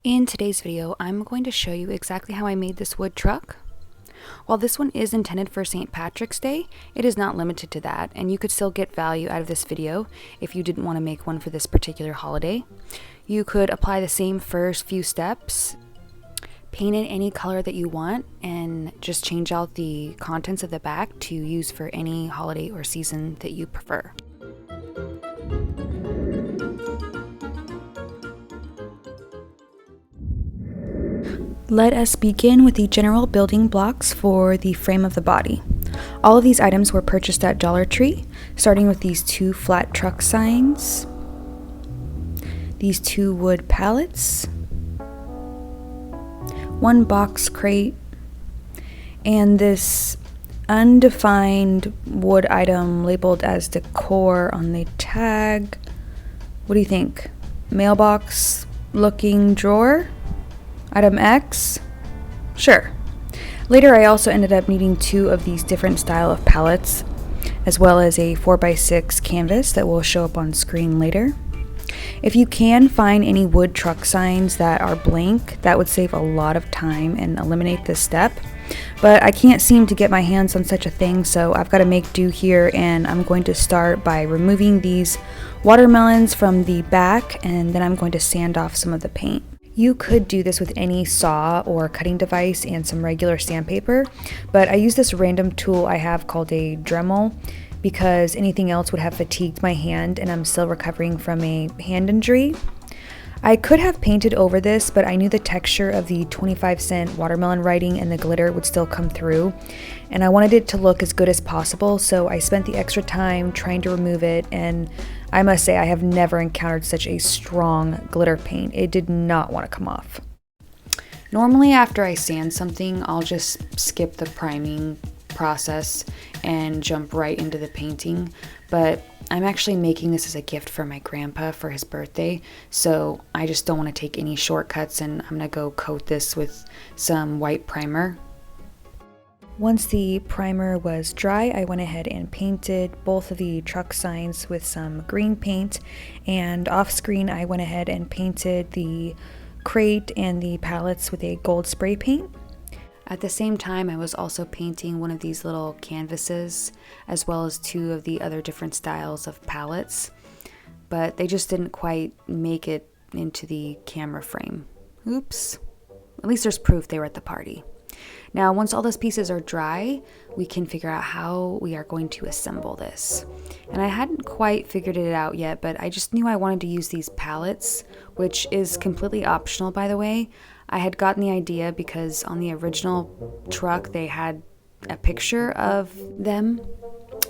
In today's video, I'm going to show you exactly how I made this wood truck. While this one is intended for St. Patrick's Day, it is not limited to that, and you could still get value out of this video if you didn't want to make one for this particular holiday. You could apply the same first few steps, paint it any color that you want, and just change out the contents of the back to use for any holiday or season that you prefer. Let us begin with the general building blocks for the frame of the body. All of these items were purchased at Dollar Tree, starting with these 2 flat truck signs, these 2 wood pallets, 1 box crate, and this undefined wood item labeled as decor on the tag. What do you think? Mailbox looking drawer? Item X? Sure. Later I also ended up needing 2 of these different style of pallets, as well as a 4x6 canvas that will show up on screen later. If you can find any wood truck signs that are blank, that would save a lot of time and eliminate this step. But I can't seem to get my hands on such a thing, so I've got to make do here, and I'm going to start by removing these watermelons from the back, and then I'm going to sand off some of the paint. You could do this with any saw or cutting device and some regular sandpaper, but I use this random tool I have called a DREMEL because anything else would have fatigued my hand, and I'm still recovering from a hand injury. I could have painted over this, but I knew the texture of the 25-cent watermelon writing and the glitter would still come through, and I wanted it to look as good as possible, so I spent the extra time trying to remove it, and I must say I have never encountered such a strong glitter paint. It did not want to come off. Normally after I sand something, I'll just skip the priming process and jump right into the painting, but I'm actually making this as a gift for my grandpa for his birthday, so I just don't want to take any shortcuts, and I'm going to go coat this with some white primer. Once the primer was dry, I went ahead and painted both of the truck signs with some green paint, and off screen I went ahead and painted the crate and the pallets with a gold spray paint. At the same time, I was also painting one of these little canvases, as well as 2 of the other different styles of pallets, but they just didn't quite make it into the camera frame. Oops. At least there's proof they were at the party. Now, once all those pieces are dry, we can figure out how we are going to assemble this. And I hadn't quite figured it out yet, but I just knew I wanted to use these pallets, which is completely optional, by the way. I had gotten the idea because on the original truck, they had a picture of them.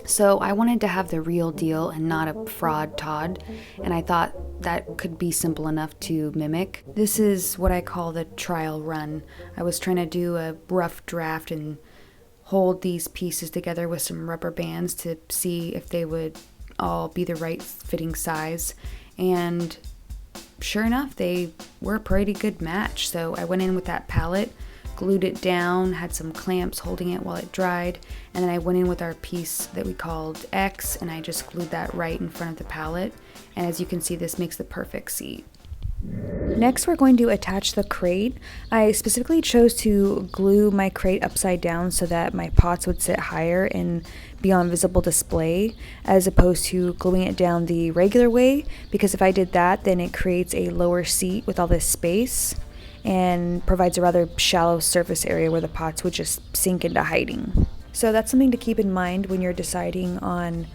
So I wanted to have the real deal and not a fraud Todd, and I thought that could be simple enough to mimic. This is what I call the trial run. I was trying to do a rough draft and hold these pieces together with some rubber bands to see if they would all be the right fitting size, and sure enough, they were a pretty good match. So I went in with that palette, glued it down, had some clamps holding it while it dried, and then I went in with our piece that we called X, and I just glued that right in front of the palette, and as you can see, this makes the perfect seat. Next, we're going to attach the crate. I specifically chose to glue my crate upside down so that my pots would sit higher and be on visible display, as opposed to gluing it down the regular way, because if I did that, then it creates a lower seat with all this space and provides a rather shallow surface area where the pots would just sink into hiding. So that's something to keep in mind when you're deciding on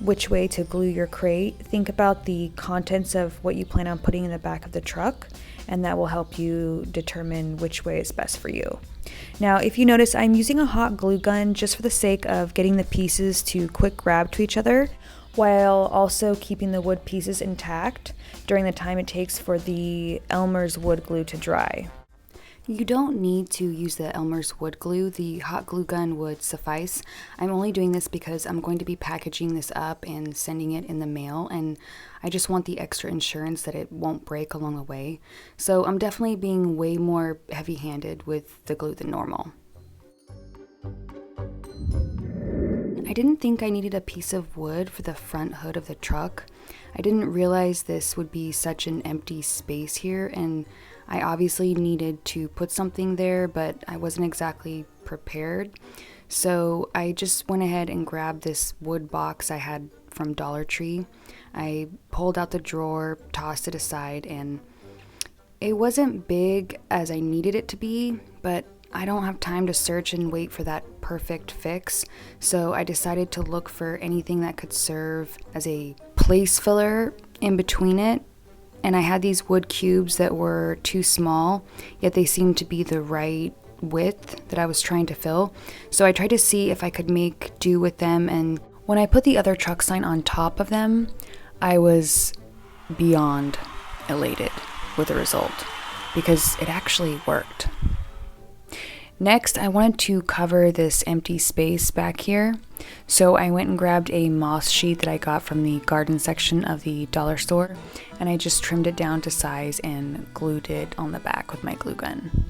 which way to glue your crate. Think about the contents of what you plan on putting in the back of the truck, and that will help you determine which way is best for you. Now, if you notice, I'm using a hot glue gun just for the sake of getting the pieces to quick grab to each other, while also keeping the wood pieces intact during the time it takes for the Elmer's wood glue to dry. You don't need to use the Elmer's wood glue. The hot glue gun would suffice. I'm only doing this because I'm going to be packaging this up and sending it in the mail, and I just want the extra insurance that it won't break along the way. So I'm definitely being way more heavy-handed with the glue than normal. I didn't think I needed a piece of wood for the front hood of the truck. I didn't realize this would be such an empty space here, and I obviously needed to put something there, but I wasn't exactly prepared. So I just went ahead and grabbed this wood box I had from Dollar Tree. I pulled out the drawer, tossed it aside, and it wasn't big as I needed it to be, but I don't have time to search and wait for that perfect fix. So I decided to look for anything that could serve as a place filler in between it. And I had these wood cubes that were too small, yet they seemed to be the right width that I was trying to fill. So I tried to see if I could make do with them, and when I put the other truck sign on top of them, I was beyond elated with the result because it actually worked. Next, I wanted to cover this empty space back here, so I went and grabbed a moss sheet that I got from the garden section of the dollar store, and I just trimmed it down to size and glued it on the back with my glue gun.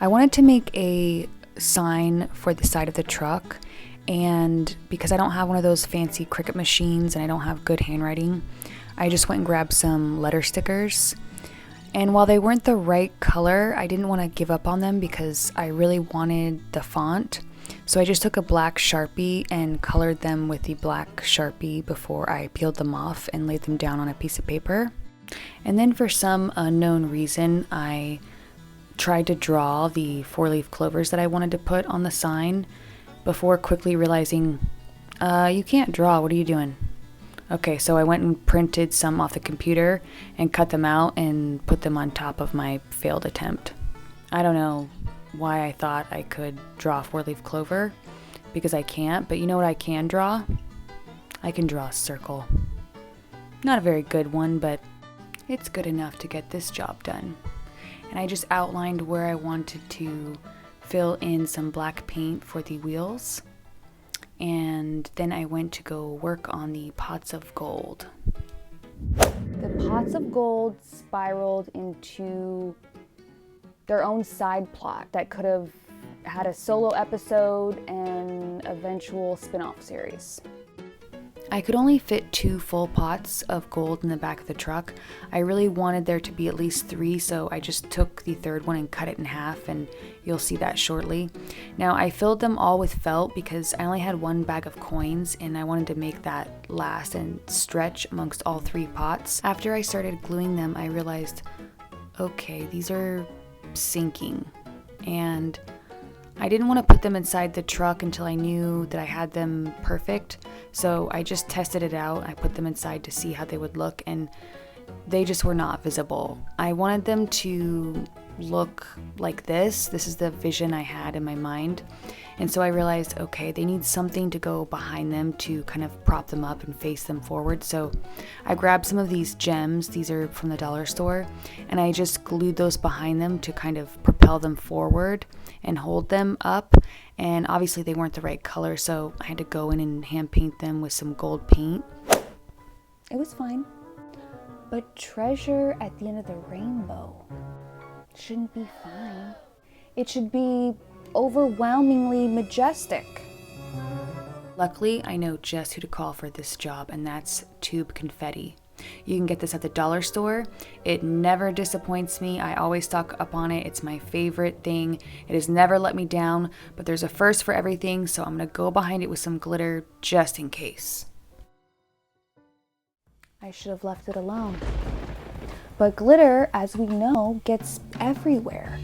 I wanted to make a sign for the side of the truck, and because I don't have one of those fancy Cricut machines and I don't have good handwriting, I just went and grabbed some letter stickers. And while they weren't the right color, I didn't want to give up on them because I really wanted the font. So I just took a black Sharpie and colored them with the black Sharpie before I peeled them off and laid them down on a piece of paper. And then for some unknown reason, I tried to draw the 4-leaf clovers that I wanted to put on the sign before quickly realizing, you can't draw, what are you doing? Okay, so I went and printed some off the computer and cut them out and put them on top of my failed attempt. I don't know why I thought I could draw a 4-leaf clover, because I can't, but you know what I can draw? I can draw a circle. Not a very good one, but it's good enough to get this job done. And I just outlined where I wanted to fill in some black paint for the wheels. And then I went to go work on the pots of gold. The pots of gold spiraled into their own side plot that could have had a solo episode and eventual spin-off series. I could only fit 2 full pots of gold in the back of the truck. I really wanted there to be at least 3, so I just took the third one and cut it in half, and you'll see that shortly. Now, I filled them all with felt because I only had 1 bag of coins, and I wanted to make that last and stretch amongst all 3 pots. After I started gluing them, I realized, okay, these are sinking, and I didn't want to put them inside the truck until I knew that I had them perfect, so I just tested it out. I put them inside to see how they would look, and they just were not visible. I wanted them to look like this. This is the vision I had in my mind, and so I realized, okay, they need something to go behind them to kind of prop them up and face them forward. So I grabbed some of these gems. These are from the dollar store, and I just glued those behind them to kind of propel them forward and hold them up. And obviously they weren't the right color, so I had to go in and hand paint them with some gold paint. It was fine. But treasure at the end of the rainbow shouldn't be fine. It should be overwhelmingly majestic. Luckily, I know just who to call for this job, and that's Tube Confetti. You can get this at the dollar store. It never disappoints me. I always stock up on it. It's my favorite thing. It has never let me down, but there's a first for everything, so I'm gonna go behind it with some glitter just in case. I should have left it alone. But glitter, as we know, gets everywhere.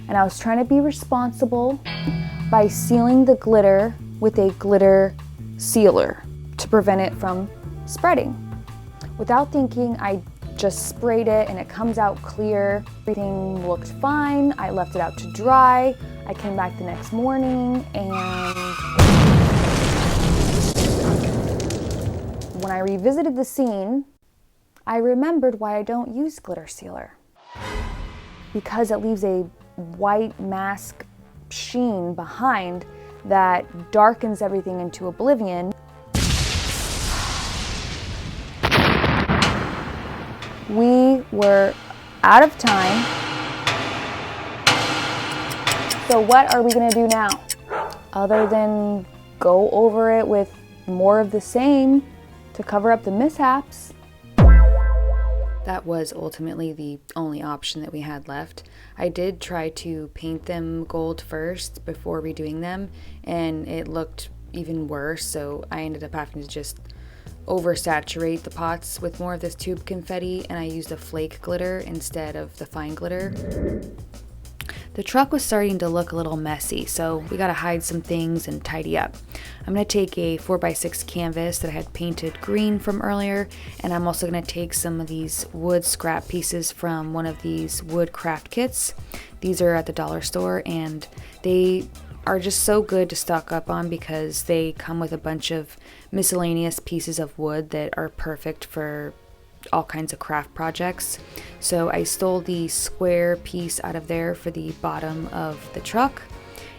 And I was trying to be responsible by sealing the glitter with a glitter sealer to prevent it from spreading. Without thinking, I just sprayed it and it comes out clear. Everything looked fine. I left it out to dry. I came back the next morning, and when I revisited the scene, I remembered why I don't use glitter sealer. Because it leaves a white mask sheen behind that darkens everything into oblivion. We were out of time. So what are we gonna do now? Other than go over it with more of the same to cover up the mishaps. That was ultimately the only option that we had left. I did try to paint them gold first before redoing them, and it looked even worse, so I ended up having to just oversaturate the pots with more of this tube confetti, and I used a flake glitter instead of the fine glitter. The truck was starting to look a little messy, so we gotta hide some things and tidy up. I'm gonna take a 4x6 canvas that I had painted green from earlier, and I'm also gonna take some of these wood scrap pieces from one of these wood craft kits. These are at the dollar store, and they are just so good to stock up on because they come with a bunch of miscellaneous pieces of wood that are perfect for all kinds of craft projects. So I stole the square piece out of there for the bottom of the truck,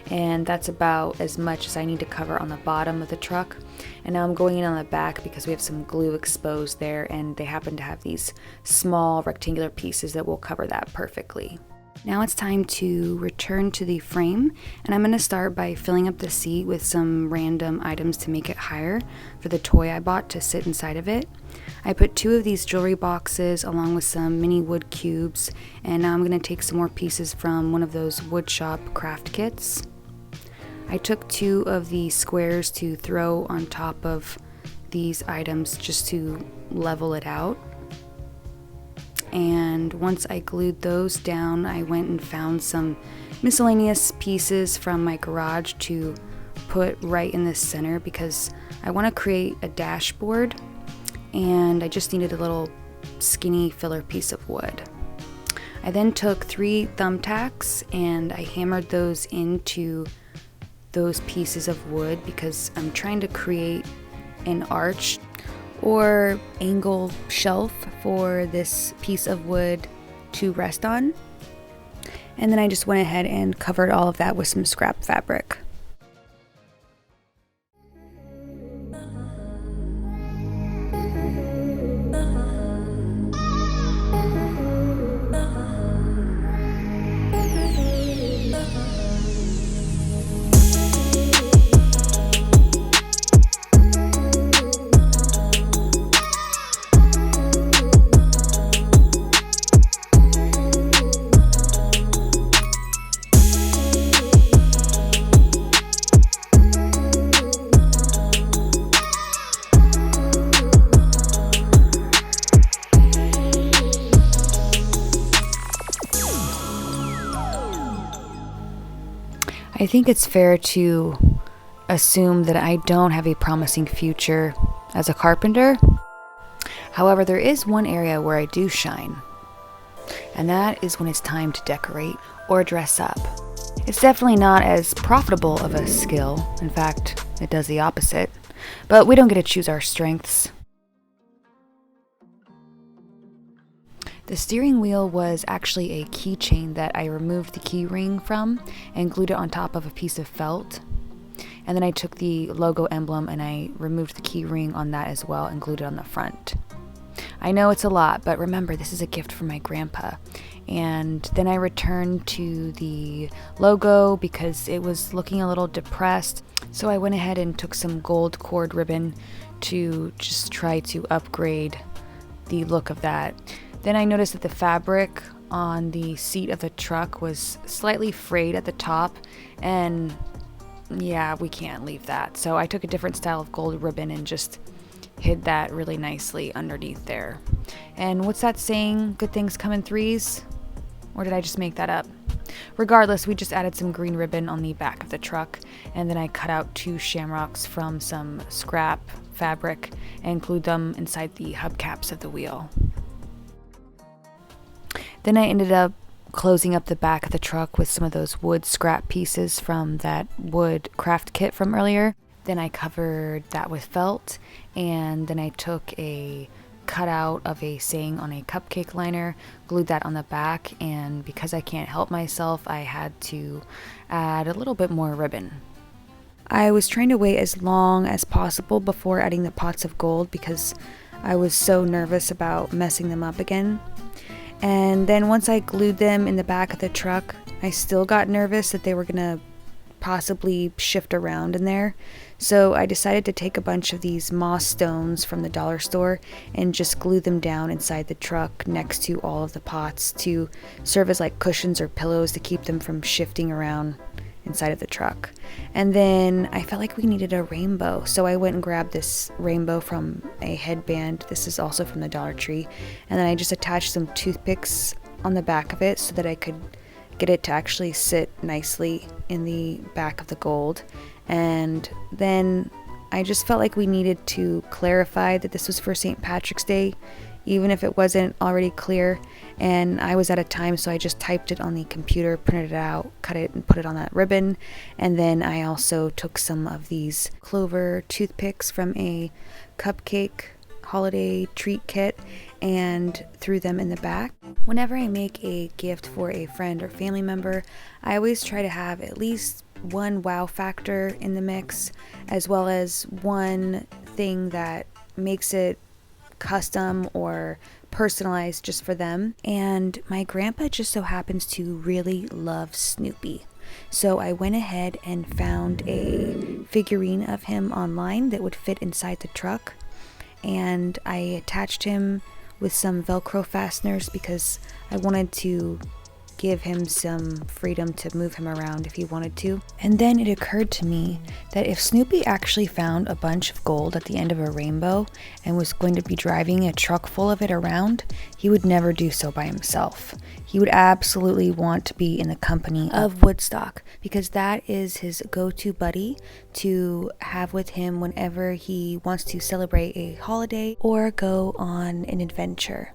and that's about as much as I need to cover on the bottom of the truck. And now I'm going in on the back because we have some glue exposed there, and they happen to have these small rectangular pieces that will cover that perfectly. Now it's time to return to the frame, and I'm going to start by filling up the seat with some random items to make it higher for the toy I bought to sit inside of it. I put 2 of these jewelry boxes along with some mini wood cubes, and now I'm going to take some more pieces from one of those wood shop craft kits. I took 2 of the squares to throw on top of these items just to level it out. And once I glued those down, I went and found some miscellaneous pieces from my garage to put right in the center because I want to create a dashboard, and I just needed a little skinny filler piece of wood. I then took 3 thumbtacks and I hammered those into those pieces of wood because I'm trying to create an arch or angle shelf for this piece of wood to rest on. And then I just went ahead and covered all of that with some scrap fabric. I think it's fair to assume that I don't have a promising future as a carpenter. However, there is one area where I do shine, and that is when it's time to decorate or dress up. It's definitely not as profitable of a skill. In fact, it does the opposite, but we don't get to choose our strengths. The steering wheel was actually a keychain that I removed the key ring from and glued it on top of a piece of felt. And then I took the logo emblem and I removed the key ring on that as well and glued it on the front. I know it's a lot, but remember, this is a gift from my grandpa. And then I returned to the logo because it was looking a little depressed. So I went ahead and took some gold cord ribbon to just try to upgrade the look of that. Then I noticed that the fabric on the seat of the truck was slightly frayed at the top, and yeah, we can't leave that. So I took a different style of gold ribbon and just hid that really nicely underneath there. And what's that saying? Good things come in threes? Or did I just make that up? Regardless, we just added some green ribbon on the back of the truck, and then I cut out 2 shamrocks from some scrap fabric and glued them inside the hubcaps of the wheel. Then I ended up closing up the back of the truck with some of those wood scrap pieces from that wood craft kit from earlier. Then I covered that with felt, and then I took a cutout of a saying on a cupcake liner, glued that on the back, and because I can't help myself, I had to add a little bit more ribbon. I was trying to wait as long as possible before adding the pots of gold because I was so nervous about messing them up again. And then once I glued them in the back of the truck, I still got nervous that they were gonna possibly shift around in there. So I decided to take a bunch of these moss stones from the dollar store and just glue them down inside the truck next to all of the pots to serve as like cushions or pillows to keep them from shifting around inside of the truck. And then I felt like we needed a rainbow, so I went and grabbed this rainbow from a headband. This is also from the Dollar Tree. And then I just attached some toothpicks on the back of it so that I could get it to actually sit nicely in the back of the gold. And then I just felt like we needed to clarify that this was for St. Patrick's Day, even if it wasn't already clear. And I was out of time, so I just typed it on the computer, printed it out, cut it, and put it on that ribbon. And then I also took some of these clover toothpicks from a cupcake holiday treat kit and threw them in the back. Whenever I make a gift for a friend or family member, I always try to have at least one wow factor in the mix, as well as one thing that makes it custom or personalized just for them. And my grandpa just so happens to really love Snoopy. So I went ahead and found a figurine of him online that would fit inside the truck. And I attached him with some Velcro fasteners because I wanted to give him some freedom to move him around if he wanted to. And then it occurred to me that if Snoopy actually found a bunch of gold at the end of a rainbow and was going to be driving a truck full of it around, he would never do so by himself. He would absolutely want to be in the company of Woodstock, because that is his go-to buddy to have with him whenever he wants to celebrate a holiday or go on an adventure.